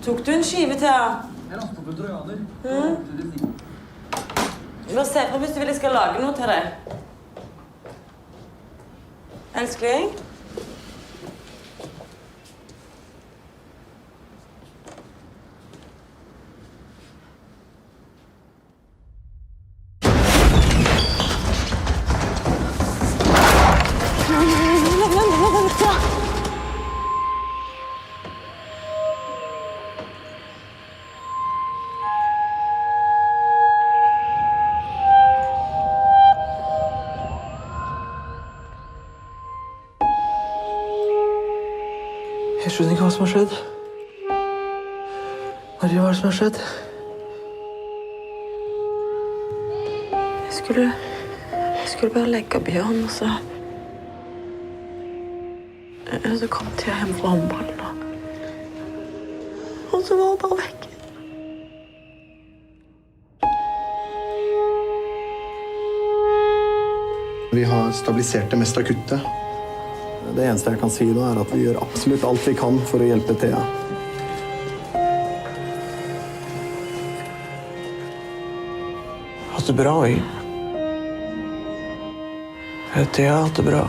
Tok du en skive til? Bare se på hvis du vil jeg skal lage noe til deg. Elskling? Jeg skjønner ikke hva som har skjedd. Maria, hva er det som har skjedd? Jeg skulle bare legge Bjørn, og så kom jeg hjem fra håndballen, og så var hun bare vekk. Vi har stabilisert det mest akutte. Det eneste jeg kan si nå, er at vi gjør absolutt alt vi kan for å hjelpe Thea. Hatt det bra, jeg. Thea har hatt det bra.